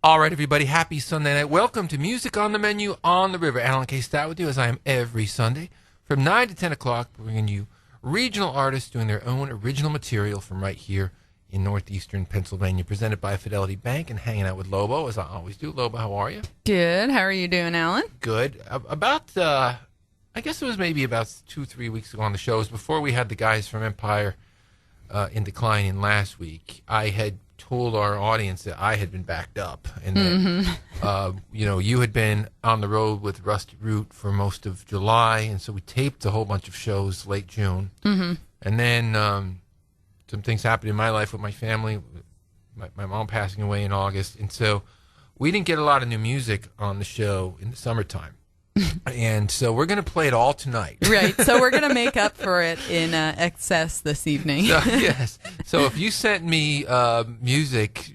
All right, everybody, happy Sunday night. Welcome to Music on the Menu on the River. Alan K. Stout with you, as I am every Sunday. From 9 to 10 o'clock, bringing you regional artists doing their own original material from right here in northeastern Pennsylvania, presented by Fidelity Bank, and hanging out with Lobo, as I always do. Lobo, how are you? Good. How are you doing, Alan? Good. I guess it was maybe about 2-3 weeks ago on the show. It was before we had the guys from Empire in decline in last week. I had told our audience that I had been backed up, and that you had been on the road with Rusty Root for most of July, and so we taped a whole bunch of shows late June, and then some things happened in my life with my family, my mom passing away in August, and so we didn't get a lot of new music on the show in the summertime. And so we're going to play it all tonight. Right. So we're going to make up for it in excess this evening. Yes. So if you sent me music,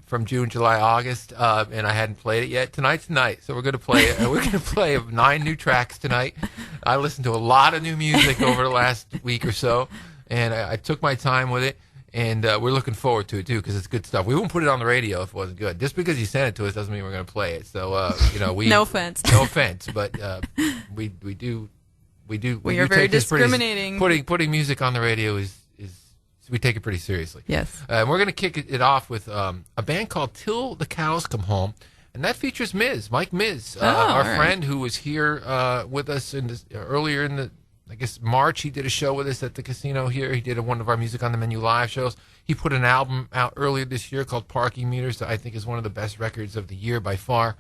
from June, July, August, and I hadn't played it yet, tonight's the night. So we're going to play it. We're going to play 9 new tracks tonight. I listened to a lot of new music over the last week or so, and I took my time with it. And we're looking forward to it, too, because it's good stuff. We won't put it on the radio if it wasn't good. Just because you sent it to us doesn't mean we're going to play it. So, we... No offense. No offense, but we do... We are very discriminating. Putting music on the radio is we take it pretty seriously. Yes. And we're going to kick it off with a band called Till the Cows Come Home, and that features Mike Miz, our friend who was here with us earlier in the... I guess March, he did a show with us at the casino here. He did one of our Music on the Menu live shows. He put an album out earlier this year called Parking Meters that I think is one of the best records of the year by far.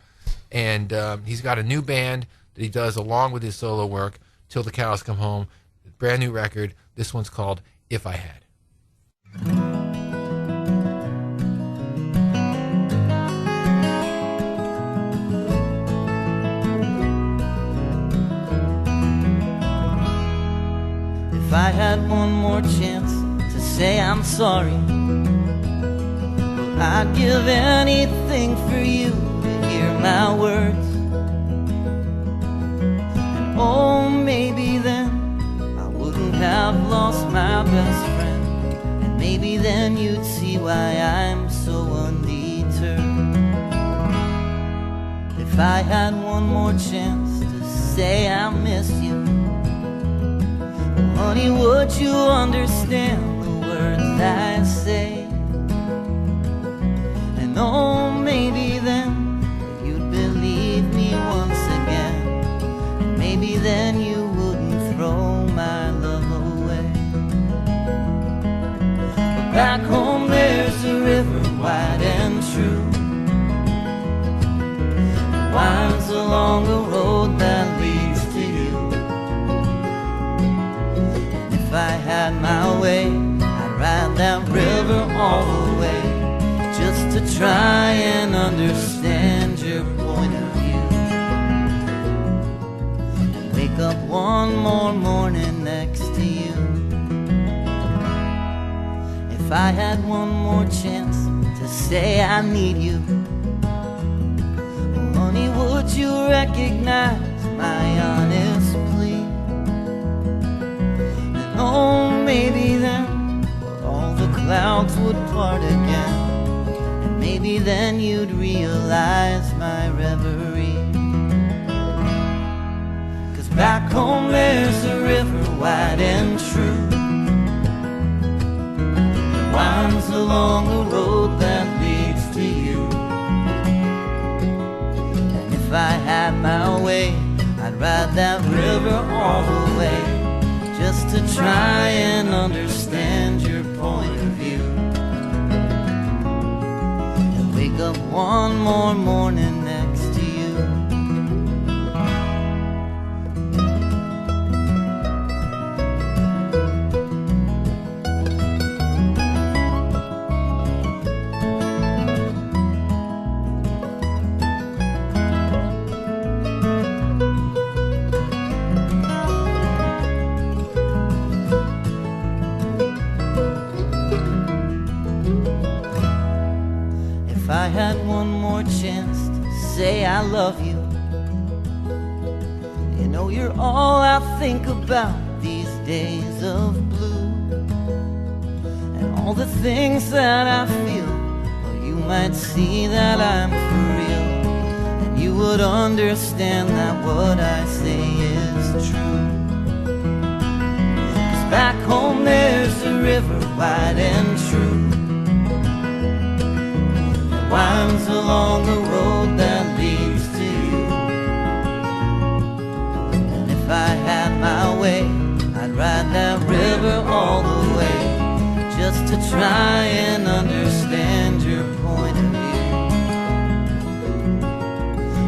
And he's got a new band that he does along with his solo work, Till the Cows Come Home. Brand new record. This one's called If I Had. If I had one more chance to say I'm sorry, I'd give anything for you to hear my words. And oh, maybe then I wouldn't have lost my best friend, and maybe then you'd see why I'm so undeterred. If I had one more chance to say I miss you, honey, would you understand the words I say? And oh, maybe then you'd believe me once again, and maybe then you wouldn't throw my love away. But back home there's a river wide and true, it winds along a road that leads to you. If I had my way, I'd ride that river all the way, just to try and understand your point of view, and wake up one more morning next to you. If I had one more chance to say I need you, honey, would you recognize my honest plea? Oh, maybe then all the clouds would part again, and maybe then you'd realize my reverie. 'Cause back home there's a river wide and true, it winds along a road that leads to you. And if I had my way, I'd ride that river all the way, just to try and understand your point of view, and wake up one more morning next to you. If I had one more chance to say I love you, you know you're all I think about these days of blue, and all the things that I feel, well, you might might see that I'm for real, and you would understand that what I say is true. 'Cause back home there's a river wide and true that winds along the road that leads to you. And if I had my way, I'd ride that river all the way, just to try and understand your point of view.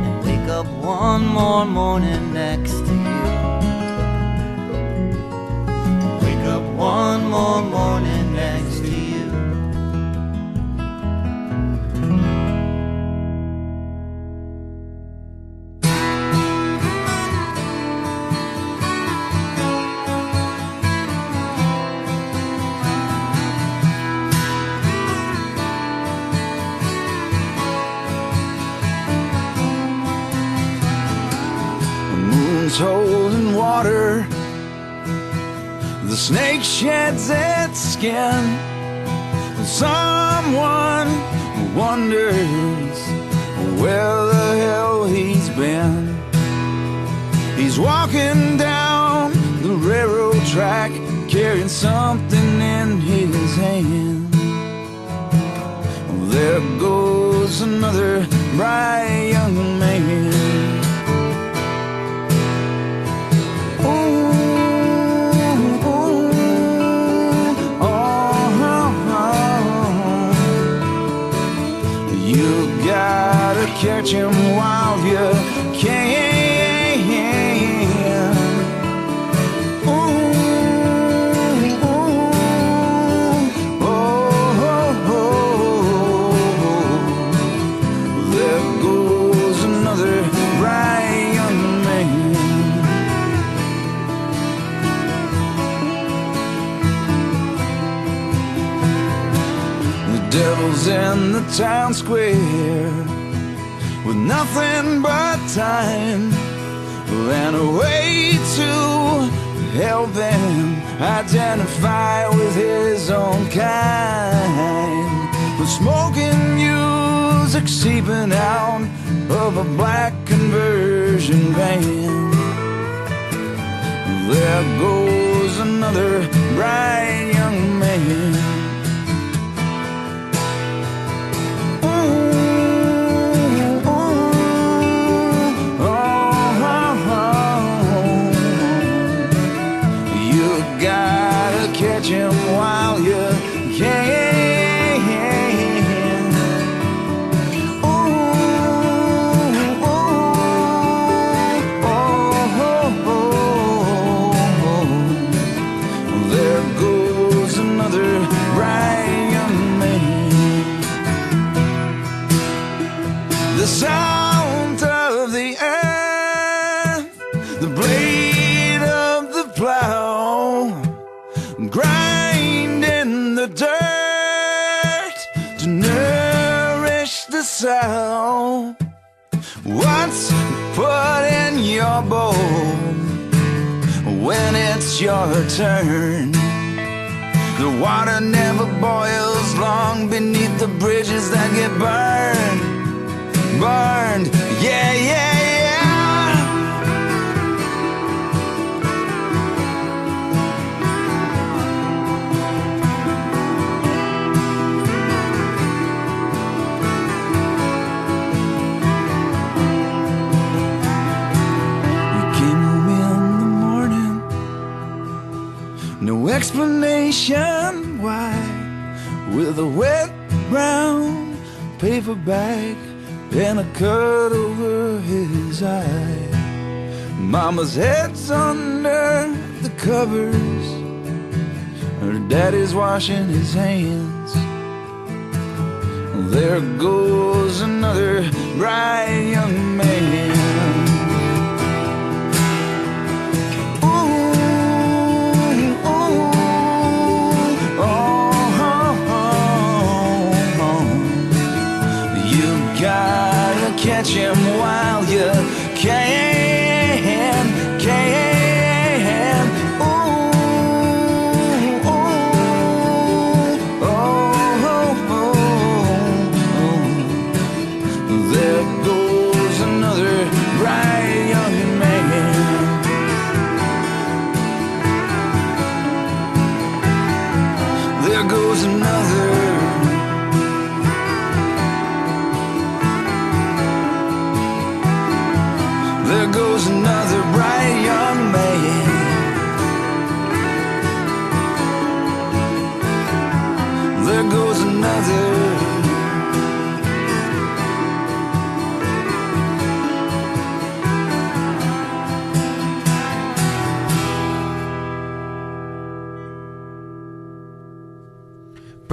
And wake up one more morning next to you. Wake up one more morning next to you. Holding water, the snake sheds its skin. Someone wonders where the hell he's been. He's walking down the railroad track, carrying something in his hand. There goes another bright young man. Catch him while you can. Ooh, ooh, oh, oh, oh. There goes another bright young man. The devil's in the town square with nothing but time and a way to help him identify with his own kind. The smoking music seeping out of a black conversion van. There goes another bright young man. Catch him while you can. Ooh, ooh, oh, oh, oh. There goes another bright young man. The sound of the earth, the blade of the plow, grinding the dirt to nourish the soul. What's put in your bowl when it's your turn? The water never boils long beneath the bridges that get burned. Burned, yeah, yeah, yeah. No explanation why, with a wet brown paper bag and a cut over his eye. Mama's head's under the covers, her daddy's washing his hands. There goes another bright young man. Catch him while you can. Ooh, ooh, oh, oh, oh.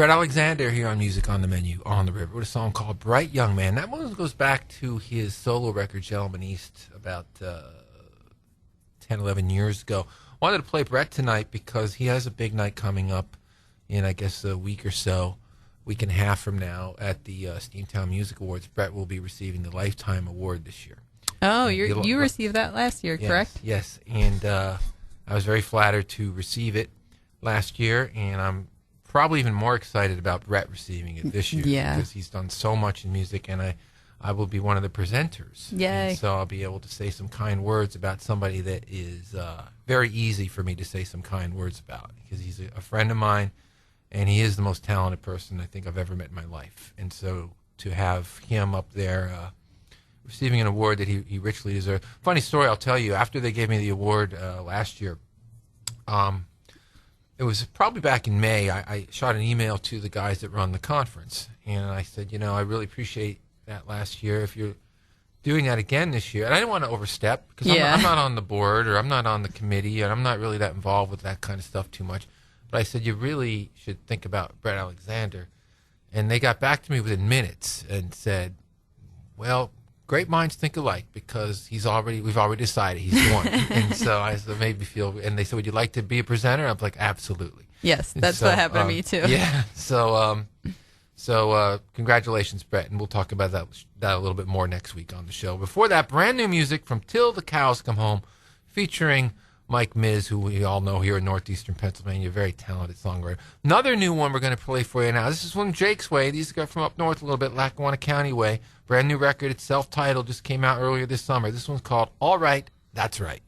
Bret Alexander here on Music on the Menu on the River with a song called Bright Young Man. That one goes back to his solo record, Gentleman East, about 10, 11 years ago. Wanted to play Bret tonight because he has a big night coming up in, I guess, a week or so, week and a half from now, at the Steamtown Music Awards. Bret will be receiving the Lifetime Award this year. Oh, you received that last year, correct? Yes, and I was very flattered to receive it last year, and I'm probably even more excited about Bret receiving it this year because he's done so much in music, and I will be one of the presenters. Yay. And so I'll be able to say some kind words about somebody that is very easy for me to say some kind words about, because he's a friend of mine, and he is the most talented person I think I've ever met in my life. And so to have him up there receiving an award that he richly deserves. Funny story I'll tell you, after they gave me the award last year, it was probably back in May, I shot an email to the guys that run the conference, and I said, I really appreciate that last year. If you're doing that again this year, and I didn't want to overstep, because I'm not on the board, or I'm not on the committee, and I'm not really that involved with that kind of stuff too much, but I said, you really should think about Bret Alexander. And they got back to me within minutes and said, well, great minds think alike, because we've already decided he's won. And so I said, made me feel, and they said, would you like to be a presenter? I'm like, absolutely. Yes, that's what happened to me too. Yeah. So congratulations, Bret, and we'll talk about that a little bit more next week on the show. Before that, brand new music from Till the Cows Come Home, featuring Mike Miz, who we all know here in northeastern Pennsylvania, a very talented songwriter. Another new one we're going to play for you now. This is from Jakesway. These are from up north a little bit, Lackawanna County way. Brand new record. It's self-titled. Just came out earlier this summer. This one's called All Right, That's Right.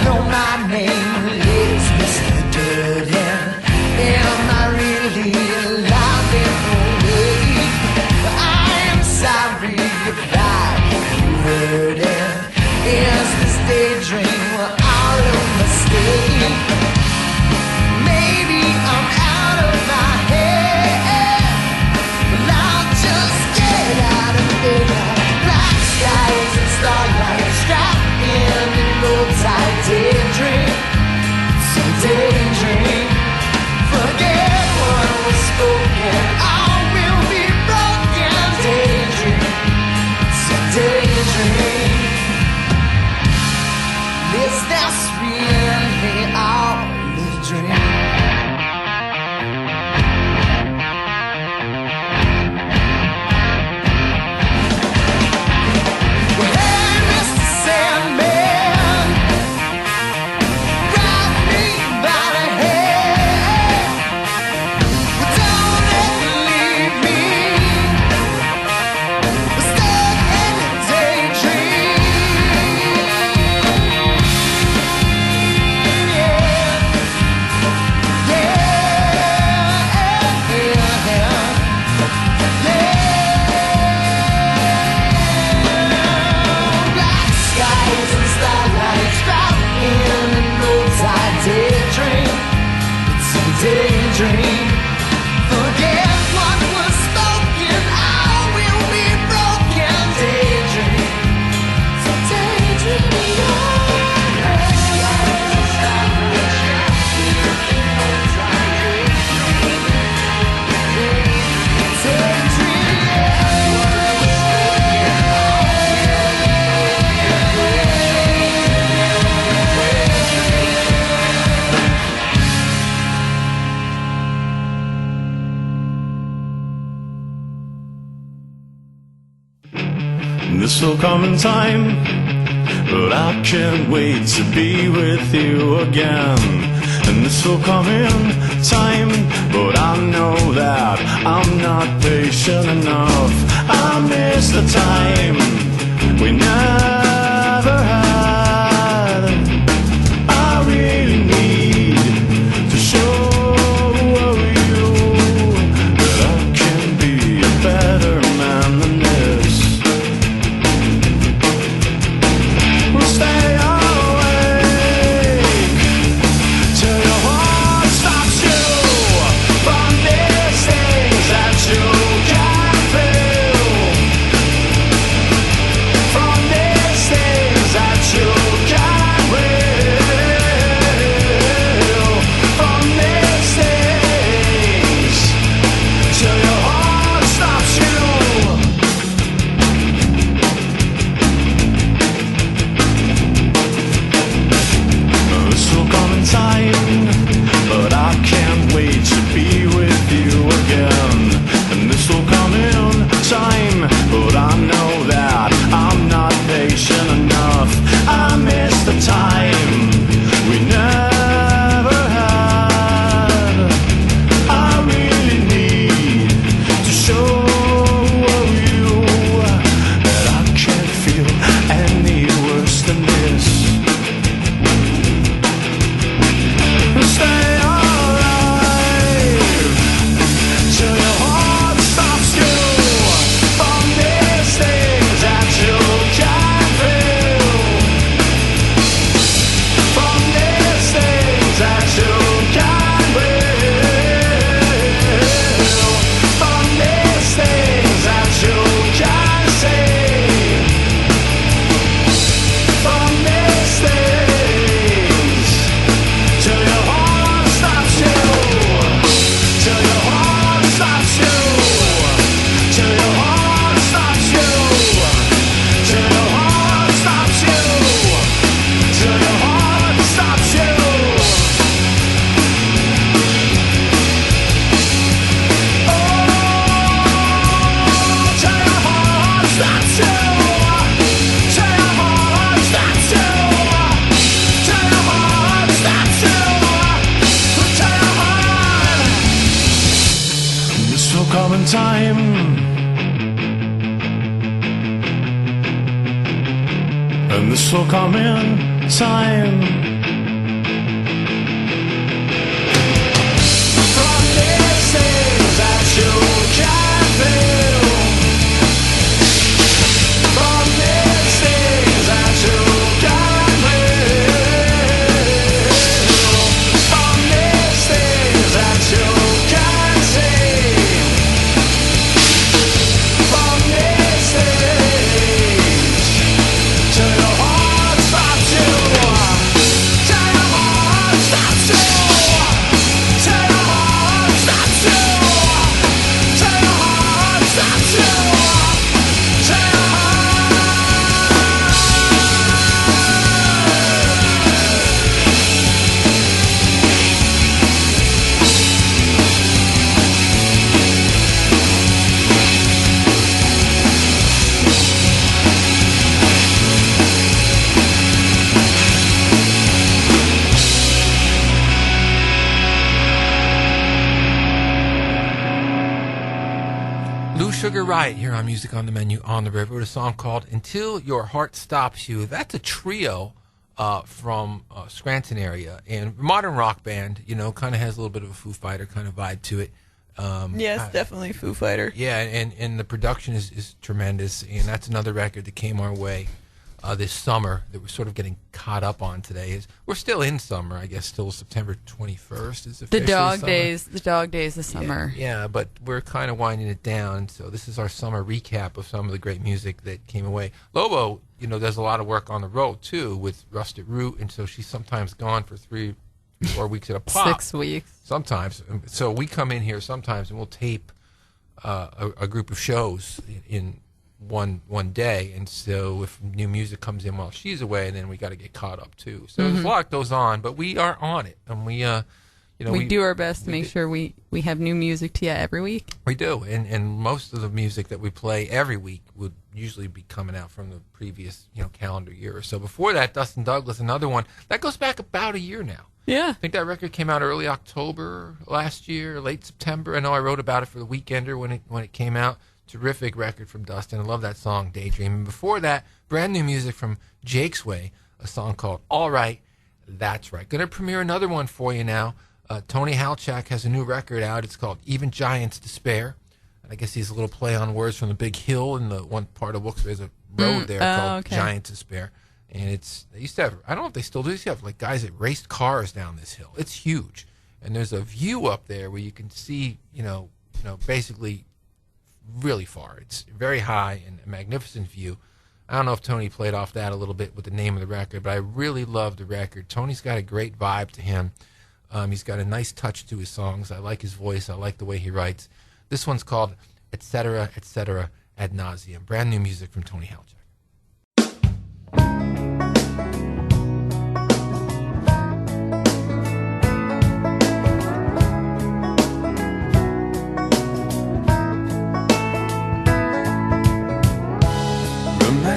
know my name is Mr. Dirthead. Am I really alive in a way? I'm sorry if you heard it. Is this daydream all a mistake? Maybe I'm out of my head. Well, I'll just get out of bed. Black skies and starlight strapped in an old-tight daydream. So daydream. Forget what was spoken. All will be broken. Daydream. So daydream. Is this really all a dream? Hey, Mr. Sandman, grab me by the head. Don't ever leave me stuck in a daydream. Black skies and starlight trapped in an old-tight daydream. It's a daydream. Forget what was spoken. All will be broken. Daydream. It's a daydream. This will come in time, but I can't wait to be with you again. And this will come in time, but I know that I'm not patient enough. I miss the time we never had. I really need to show you that I can be a better man than this. We'll stay awake till your heart stops you from these things that you can't feel. From these things that you can't will. From these things till your heart stops you. This will come in time, but I can't wait to be with you again. And this will come in time, but I know that I'm not patient enough. I miss the time we never had. I really need to show you that I can't feel any worse than this. Stay alive till your heart stops you from these things that you can't feel. From these things that you can't will. From these things that you can't say. From these things till your heart stops you. Till your heart stops you. Till your heart stops you. Till your heart stops you. Till your heart stops you. Oh, till your heart stops you. Till your heart stops you. Till your heart stops you. Till your heart. This will come in time, and this will come in time. Sugar Riot here on Music on the Menu on the River with a song called Until Your Heart Stops You. That's a trio from Scranton area, and modern rock band, you know, kind of has a little bit of a Foo Fighter kind of vibe to it. Yes, definitely Foo Fighter. Yeah, and the production is tremendous, and that's another record that came our way this summer that we're sort of getting caught up on today. We're still in summer, I guess, still September 21st is officially The dog summer. days of summer. Yeah, but we're kind of winding it down, so this is our summer recap of some of the great music that came away. Lobo, you know, does a lot of work on the road, too, with Rusted Root, and so she's sometimes gone for 3-4 weeks at a pop. 6 weeks. Sometimes. So we come in here sometimes and we'll tape a group of shows in one day, and so if new music comes in while she's away, then we got to get caught up too. So there's a lot goes on, but we are on it, and we do our best to make sure we have new music to you every week. We do, and most of the music that we play every week would usually be coming out from the previous calendar year or so. Before that, Dustin Douglas, another one that goes back about a year now. Yeah. I think that record came out early October last year, late September. I know I wrote about it for the Weekender when it came out. Terrific record from Dustin. I love that song, Daydream. And before that, brand new music from Jakesway, a song called All Right, That's Right. Going to premiere another one for you now. Tony Halchak has a new record out. It's called Even Giants Despair. And I guess he's a little play on words from the big hill in the one part of Wilkes. There's a road there called Giants Despair. And they used to have, I don't know if they still do, they used to have like guys that raced cars down this hill. It's huge. And there's a view up there where you can see, basically really far. It's very high and a magnificent view. I don't know if Tony played off that a little bit with the name of the record, but I really love the record. Tony's got a great vibe to him. He's got a nice touch to his songs. I like his voice. I like the way he writes. This one's called Etc., Etc., Ad Nauseum. Brand new music from Tony Halchak.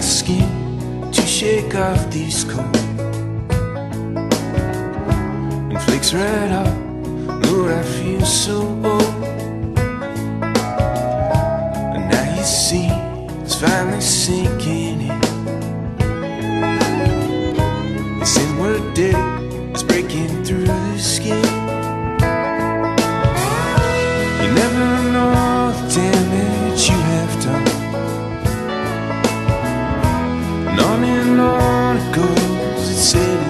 Skin to shake off these cold and flakes right off. Lord, I feel so old. And now you see it's finally sinking in. This inward dead is breaking through the skin. You never know the damage you have done. On and on it goes, it's setting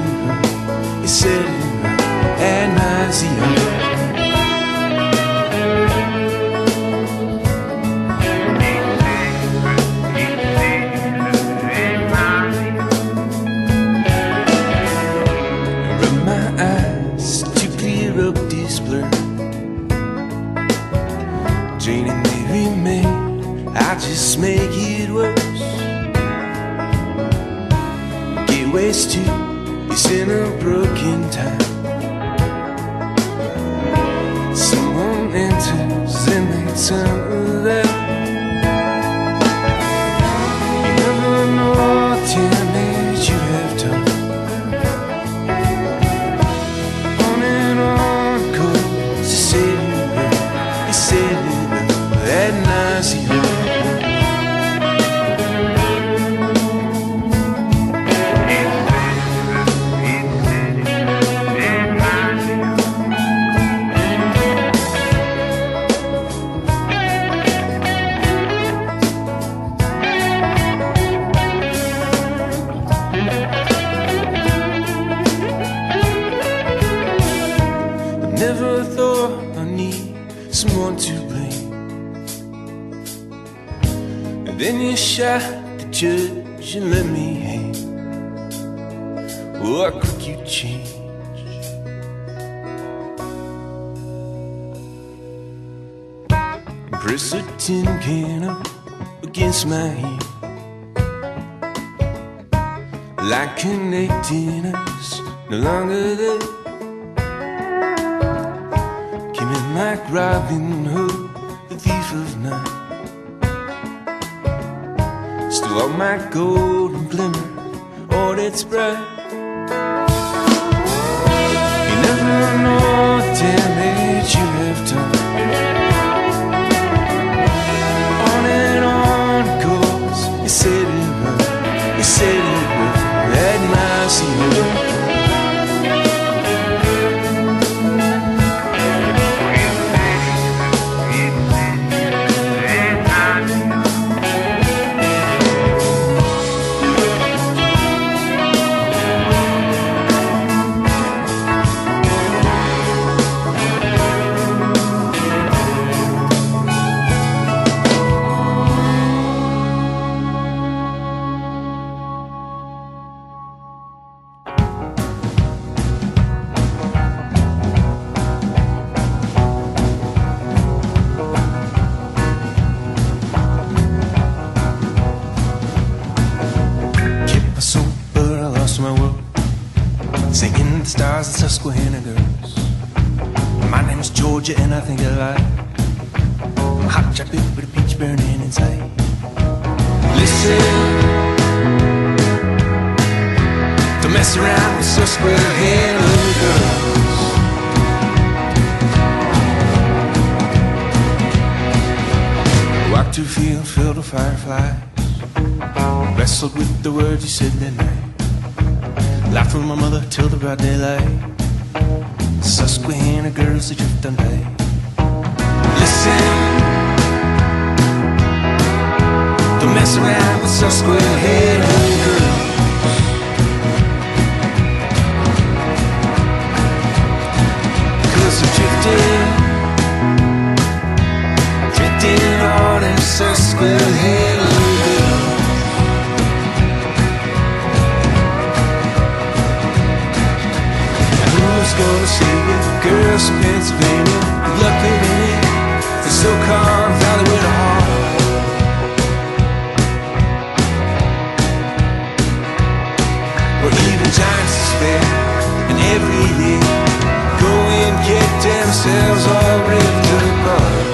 her ad nauseum. Rub my eyes to clear up this blur. Draining may remain, I just make it worse. Ways to is in a broken time. Someone enters and they turn left. You never know what damage you have done. On and on goes, it's setting her ad nauseum. Never thought I need someone to blame. And then you shot the judge and let me hang. Oh, how quick you change. Press a tin can up against my hand, like connecting us, no longer there. Like Robin Hood, the thief of night, stole all my gold and glimmer, all that's bright. You never know the damage you have done. On singing the stars and Susquehanna girls. My name is Georgia and I think I like hot chocolate with a peach burning inside. Listen, don't mess around with Susquehanna girls. Walked to a field filled with fireflies, wrestled with the words you said that night. Laughed with my mother till the broad daylight. Susquehanna girls, they drift on by. Listen, don't mess around with Susquehanna girls. Cause they're drifting on in Susquehanna girls. Who's gonna save you? Girls from Pennsylvania, good luck living in the so-called valley with a heart. Where even giants despair, and every year go and get themselves all ripped apart.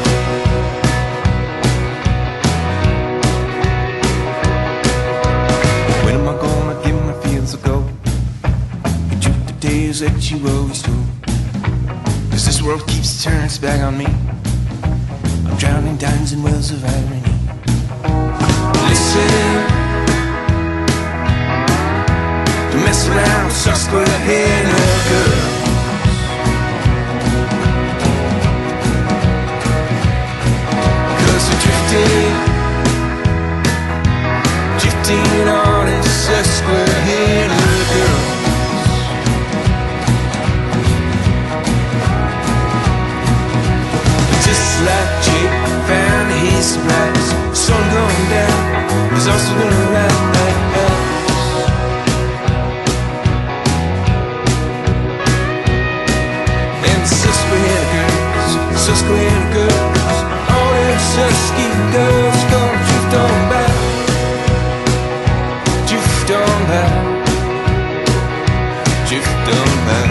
When am I gonna get my fields of gold? Days that you always told. Cause this world keeps turning its back on me. I'm drowning dimes in wells of irony. Listen, don't mess around with Susquehanna girls. Cause we're drifting on in Susquehanna girls. Like Jake found his supplies. Sun going down, there's also gonna ride like us. And Susquehanna girls, all them Susky girls gonna drift on by, drift on by, drift on by.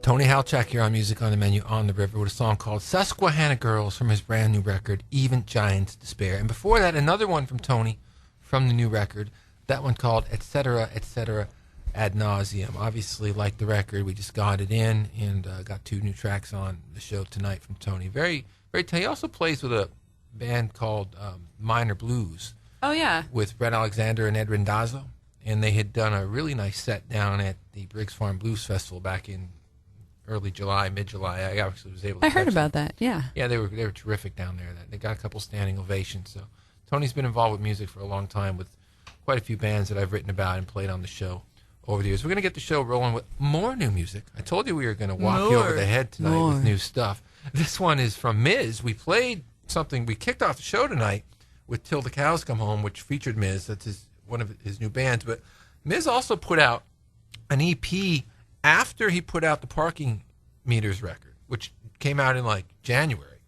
Tony Halchak here on Music on the Menu on the River with a song called Susquehanna Girls from his brand new record, Even Giants Despair. And before that, another one from Tony from the new record, that one called Etc. Etc. Ad Nauseum. Obviously, like the record, we just got it in and got two new tracks on the show tonight from Tony. Very, very He also plays with a band called Minor Blues. Oh, yeah. With Brett Alexander and Ed Randazzo. And they had done a really nice set down at the Briggs Farm Blues Festival back in early July, mid-July. I actually was able to I heard catch about them. that, yeah. Yeah, they were terrific down there. They got a couple standing ovations. So Tony's been involved with music for a long time with quite a few bands that I've written about and played on the show over the years. We're going to get the show rolling with more new music. I told you we were going to walk you over the head tonight with new stuff. This one is from Miz. We played something. We kicked off the show tonight with Till the Cows Come Home, which featured Miz. That's one of his new bands. But Miz also put out an EP after he put out the Parking Meters record, which came out in like January.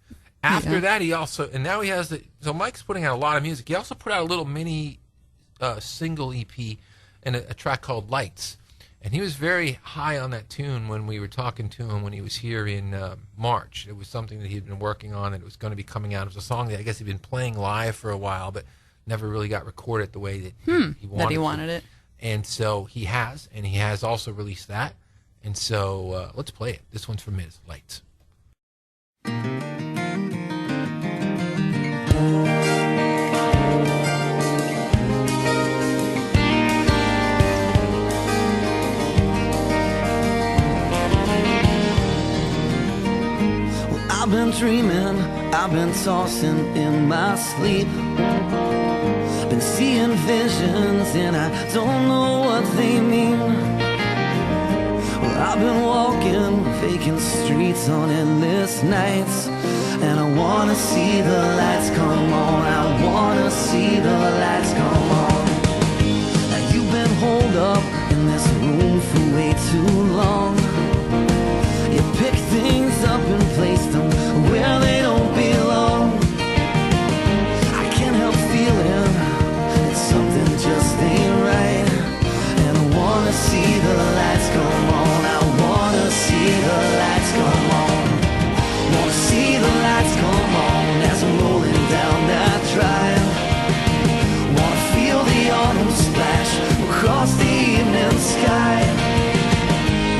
After that, he also, and now he has so Mike's putting out a lot of music. He also put out a little mini single EP and a track called Lights. And he was very high on that tune when we were talking to him when he was here in March. It was something that he'd been working on and it was going to be coming out. It was a song that I guess he'd been playing live for a while, but never really got recorded the way that he wanted it. And so he has, and he has also released that. And so let's play it. This one's from Miz, Lights. Well, I've been dreaming, I've been tossing in my sleep, been seeing visions and I don't know what they mean. Well, I've been walking vacant streets on endless nights, and I wanna see the lights come on. I wanna see the lights come on. Now you've been holed up in this room for way too long. You pick things up and place them where they don't belong. I can't help feeling that something just ain't right, and I wanna see the lights come on. I wanna see the lights come on. Wanna see the lights come on as I'm rolling down that drive. Wanna feel the autumn splash across the evening sky.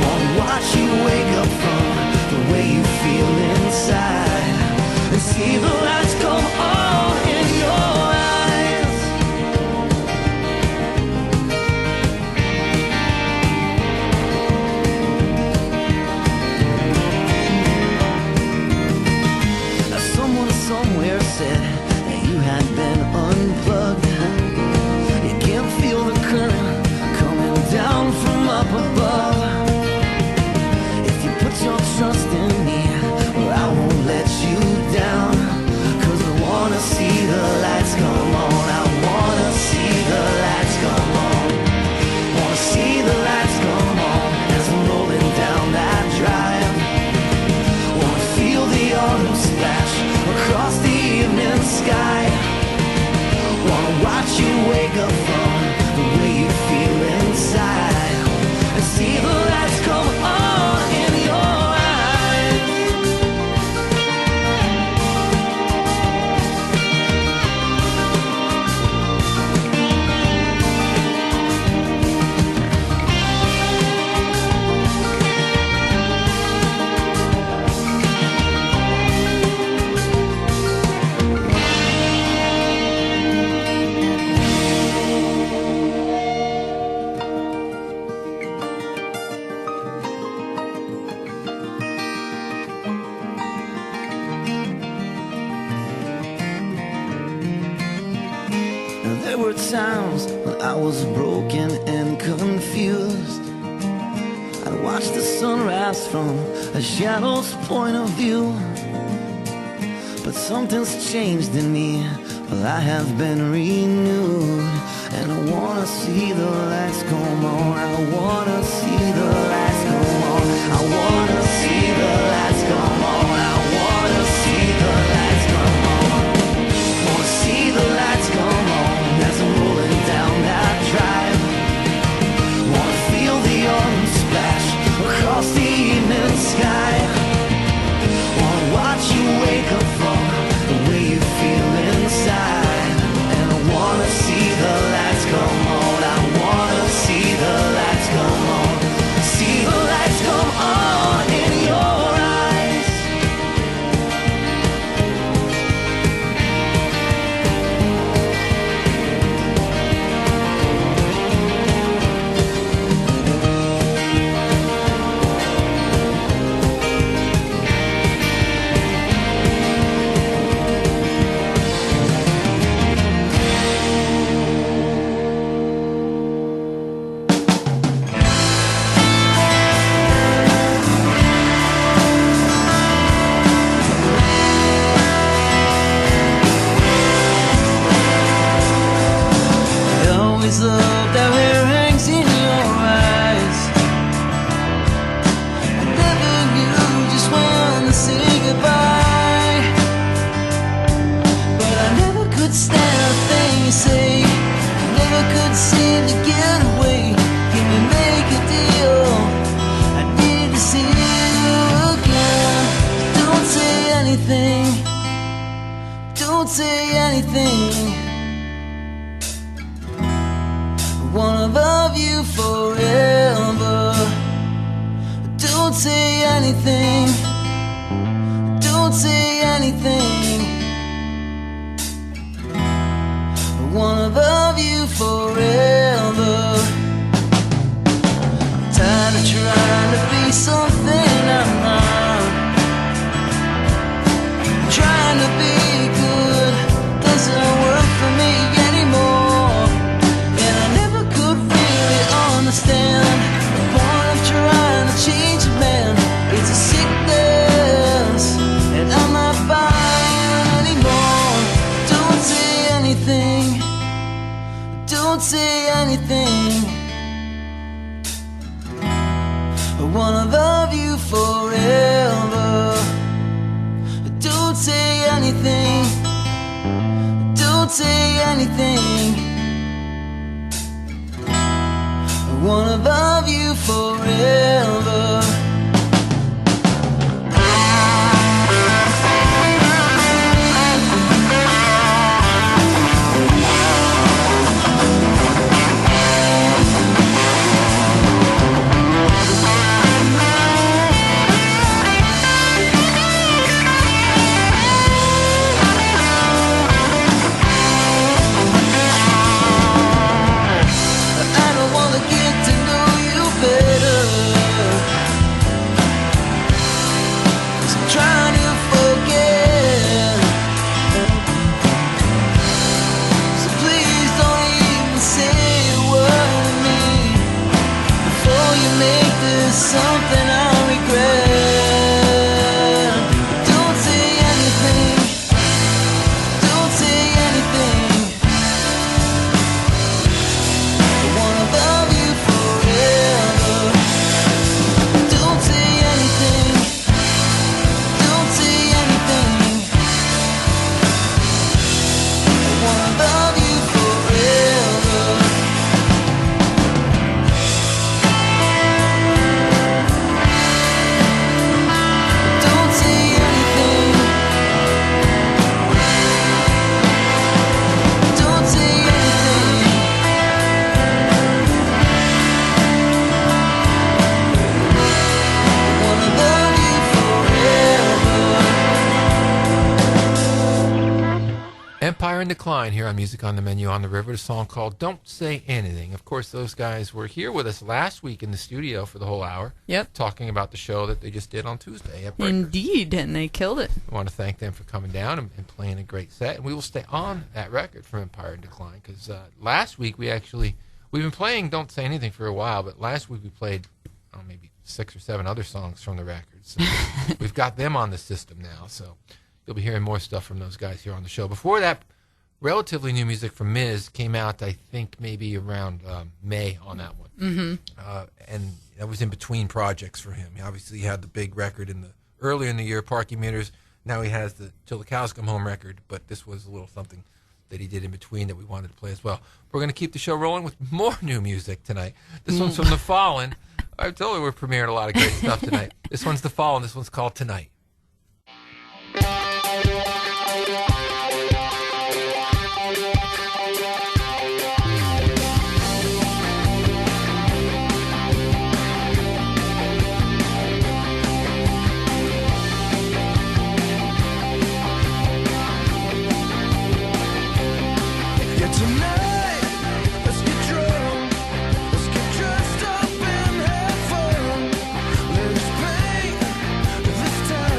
Wanna watch you wake up from the way you feel inside, and see the lights come on in your eyes. Now someone somewhere said that you had been unplugged. You can't feel the current coming down from up above. If you put your trust in me, well, I won't let you down, 'cause I wanna see the lights come on. I wanna see the lights come on. Wanna see the lights come on as I'm rolling down that drive. Wanna feel the autumn splash across the evening sky. Wanna watch you wake up from the way you feel inside, and see the lights come on in your eyes. Now there were times when I was broken and confused. I'd watch the sunrise from a shadow's point of view. But something's changed in me, well, I have been renewed, and I wanna see the lights come on. I wanna see the lights come on. I wanna see the lights come on. I wanna see the lights come on. Wanna see the lights come on as I'm rolling down that drive. Wanna feel the autumn splash across the evening sky. Wanna watch you wake up from the way you feel inside, and I wanna see the lights come on. I wanna see the lights come on. See the lights come on in your eyes. I always loved how hair hangs in your eyes. I never knew just when to say goodbye, but I never could stand a thing you say. I never could seem to get away. Can we make a deal? I need to see you again. Don't say anything. Don't say anything. I wanna love you forever. Don't say anything. Don't say anything. I wanna love you forever. I'm tired of trying to be something I'm not. Trying to be good doesn't work for me anymore, and I never could really understand the point of trying to cheat. say anything. I wanna love you forever. Don't say anything. Don't say anything. I wanna love you forever. Something I regret. Don't say anything. Don't say anything. I wanna love you forever. Don't say anything. Don't say anything. I wanna love you forever. Empire in Decline here on Music on the Menu on the River. A song called Don't Say Anything. Of course, those guys were here with us last week in the studio for the whole hour. Yep. Talking about the show that they just did on Tuesday at Breakers. Indeed, and they killed it. I want to thank them for coming down and playing a great set. And we will stay on that record from Empire in Decline because last week we've been playing Don't Say Anything for a while, but last week we played maybe 6 or 7 other songs from the record. So we've got them on the system now. So you'll be hearing more stuff from those guys here on the show. Before that, relatively new music from Miz came out, I think, maybe around May on that one. Mm-hmm. And that was in between projects for him. Obviously, he had the big record earlier in the year, Parking Meters. Now he has the Till the Cows Come Home record, but this was a little something that he did in between that we wanted to play as well. We're going to keep the show rolling with more new music tonight. This one's from The Fallen. I told you we're premiering a lot of great stuff tonight. This one's The Fallen. This one's called Tonight. Let's paint this time.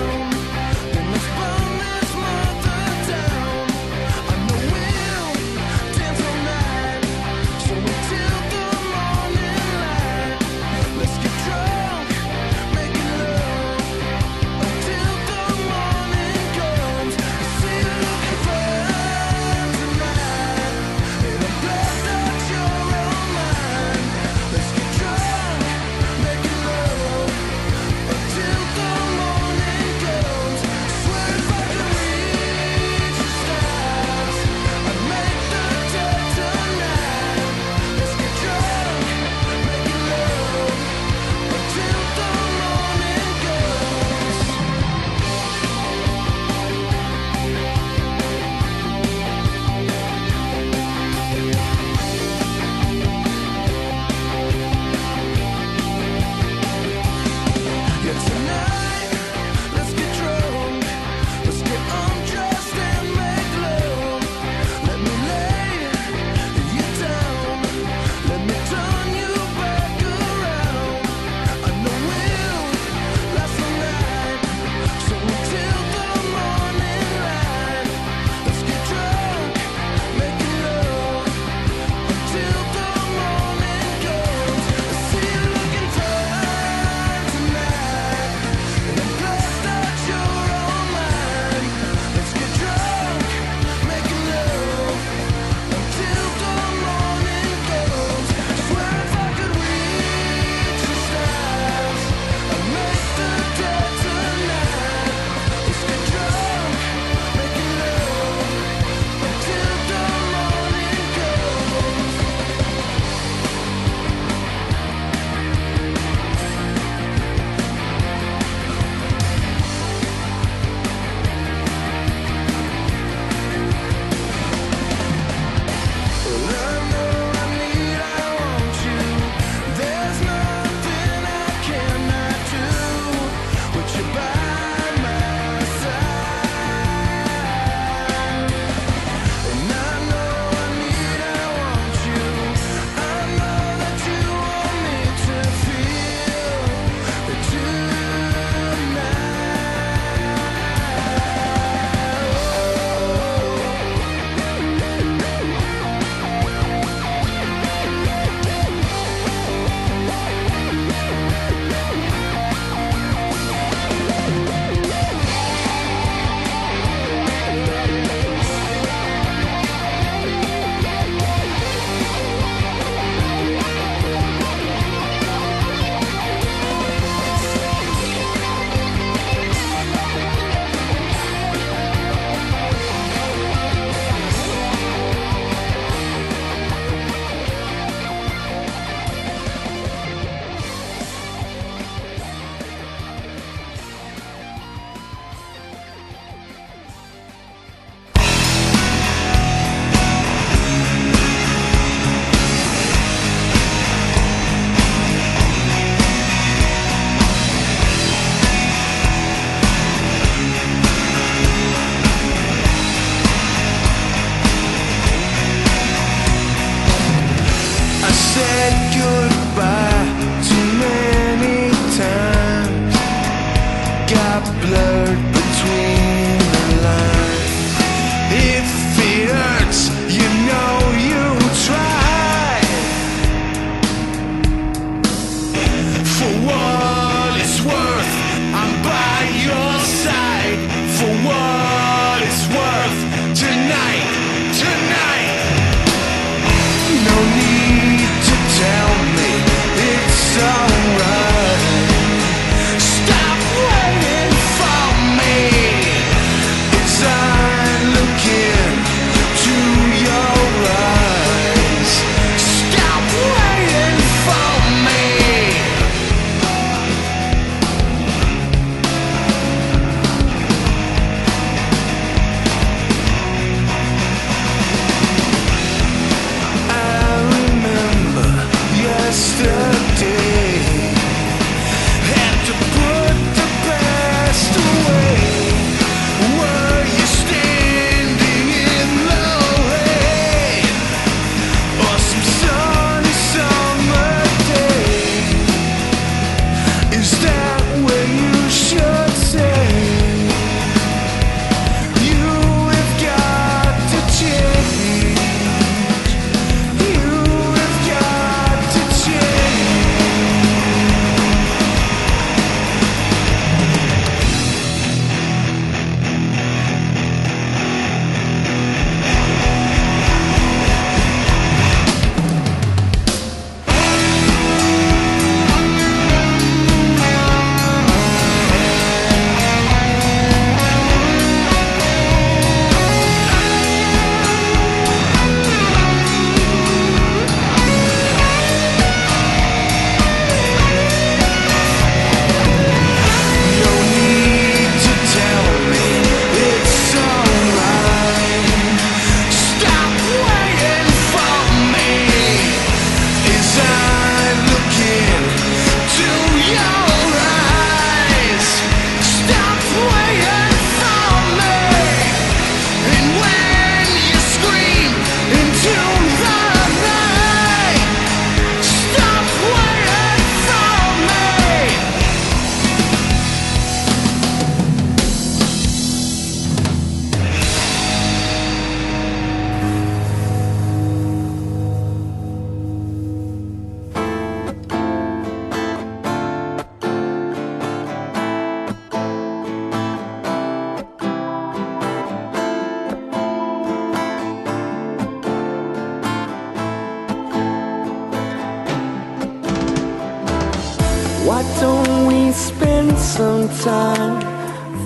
Why don't we spend some time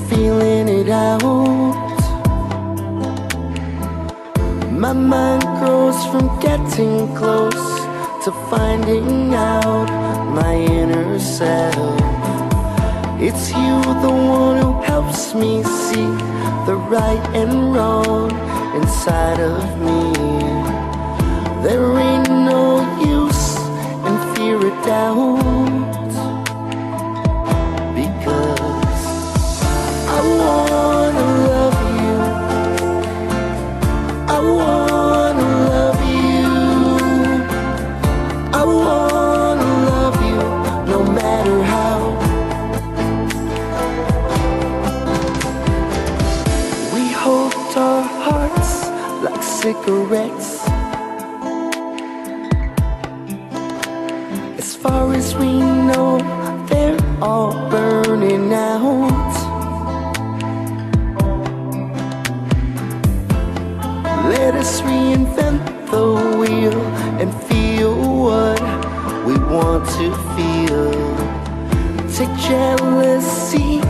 feeling it out? My mind grows from getting close to finding out my inner self. It's you, the one who helps me see the right and wrong inside of me. There ain't no use in fear or doubt, because I wanna love you. I wanna love you. I wanna love you no matter how. We hold our hearts like cigarettes. As far as we know, they're all burning out. Let us reinvent the wheel and feel what we want to feel. Take jealousy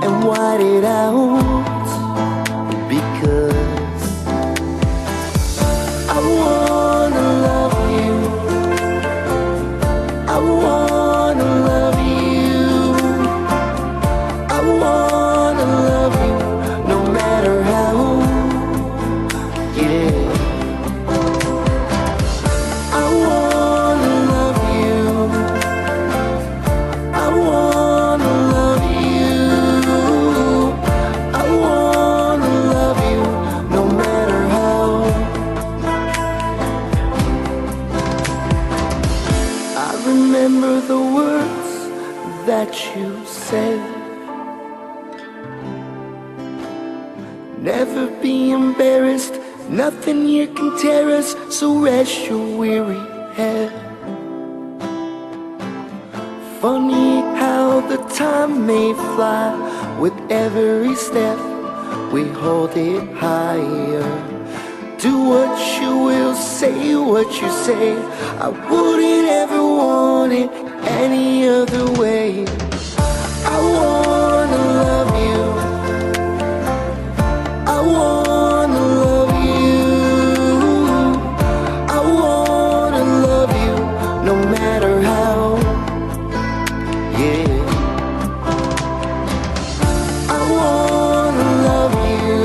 and white it out, because I wanna love you. I wanna love you. I wanna love you no matter how. Yeah. I wanna love you. I wanna love you. I wanna love you no matter how. I remember the words that you said. Never be embarrassed, nothing here can tear us, so rest your weary head. Funny how the time may fly, with every step we hold it higher. Do what you will, say what you say, I wouldn't ever want it any other way. I wanna love you. I wanna love you. I wanna love you no matter how. Yeah. I wanna love you.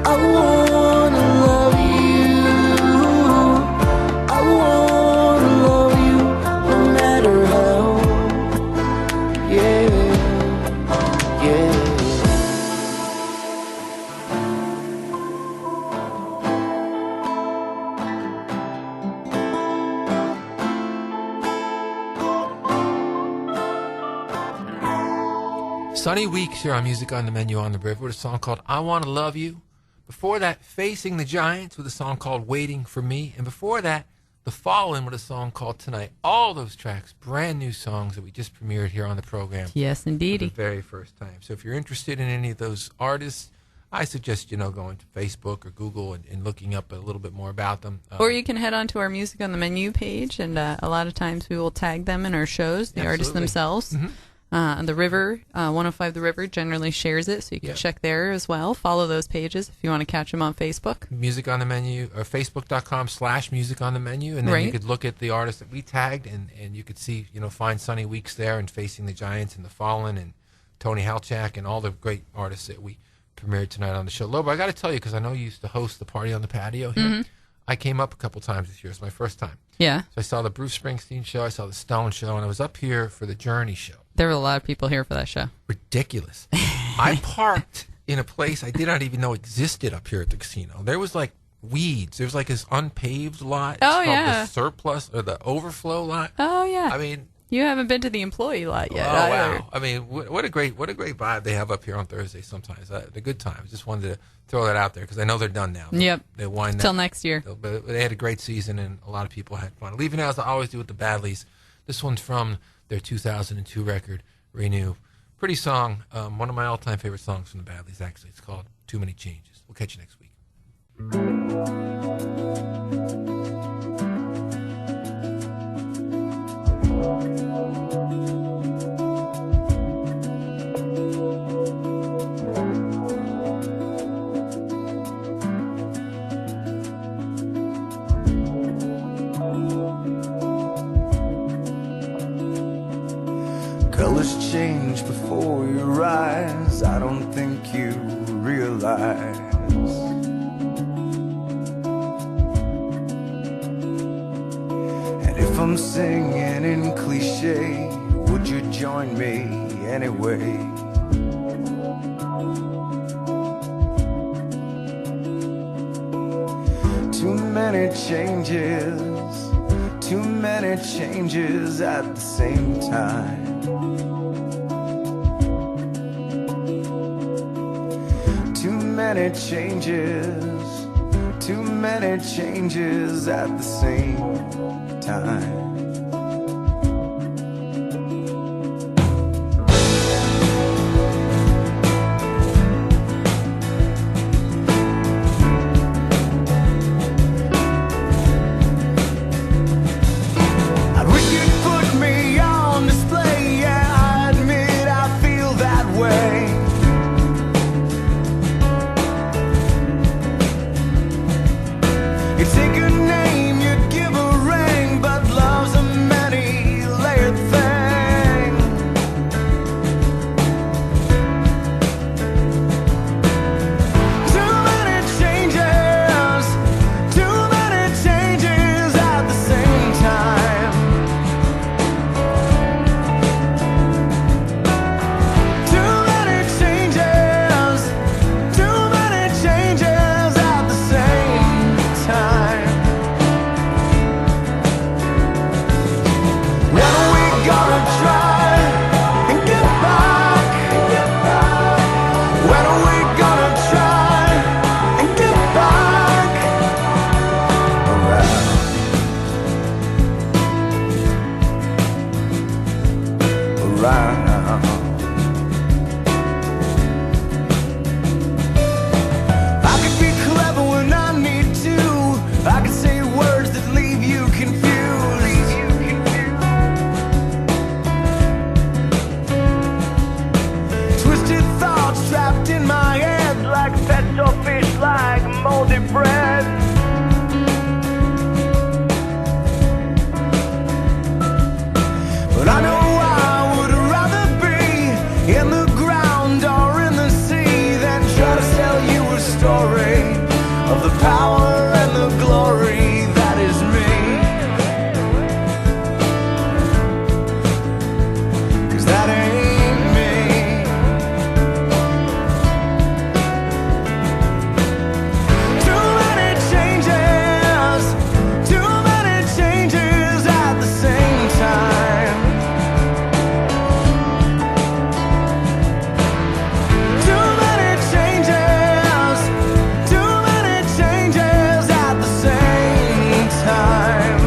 I wanna love you. I wanna love you no matter how. Yeah. Yeah. Sonny Weeks here on Music on the Menu on the River with a song called I Want to Love You. Before that, Facing the Giants with a song called Waiting for Me. And before that, The Fallen with a song called Tonight. All those tracks, brand new songs that we just premiered here on the program. Yes, For the indeedy. very first time. So if you're interested in any of those artists, I suggest, going to Facebook or Google and looking up a little bit more about them. Or you can head on to our Music on the Menu page, and a lot of times we will tag them in our shows, the artists Absolutely. themselves. The River, 105 The River generally shares it, so you can check there as well. Follow those pages if you want to catch them on Facebook. Music on the Menu, or Facebook.com/Music on the Menu, and then you could look at the artists that we tagged, and you could see, find Sonny Weeks there, and Facing the Giants, and The Fallen, and Tony Halchak, and all the great artists that we premiered tonight on the show. Lobo, I got to tell you, because I know you used to host the Party on the Patio here. I came up a couple times this year. It's my first time. Yeah. So I saw the Bruce Springsteen show, I saw the Stone show, and I was up here for the Journey show. There were a lot of people here for that show. Ridiculous. I parked in a place I did not even know existed up here at the casino. There was like weeds. There was like this unpaved lot. It's called the surplus or the overflow lot. Oh, yeah. I mean, you haven't been to the employee lot yet. Oh, either. wow. I mean, what a great vibe they have up here on Thursday sometimes. The good times. Just wanted to throw that out there because I know they're done now. Yep. They wind Till next year. But they had a great season, and a lot of people had fun. Leaving out, as I always do with the Badlees. This one's from their 2002 record, Renew. Pretty song. One of my all-time favorite songs from the Badlees, actually. It's called Too Many Changes. We'll catch you next week. change before your eyes. I don't think you realize. And if I'm singing in cliche, would you join me anyway? Too many changes at the same time. Too many changes at the same time. Bret. But I know I would rather be in the ground or in the sea than try to sell you a story of the power and the glory that is me. 'Cause that ain't me. Too many changes at the same time. Too many changes at the same time.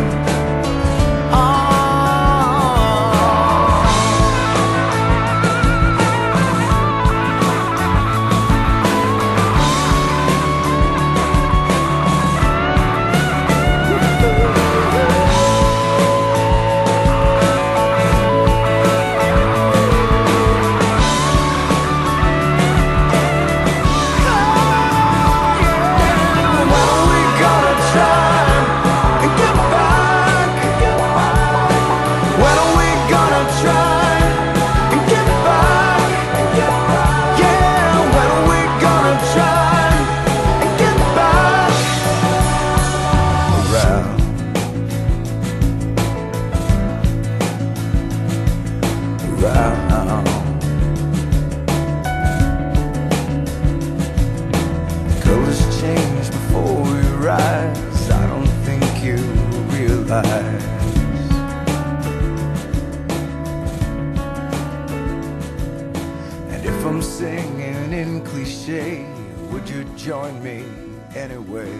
When are we gonna try and get back? Yeah, when are we gonna try and get back? Around. Colors change before your eyes. I don't think you realize. And if I'm singing in cliche, would you join me anyway?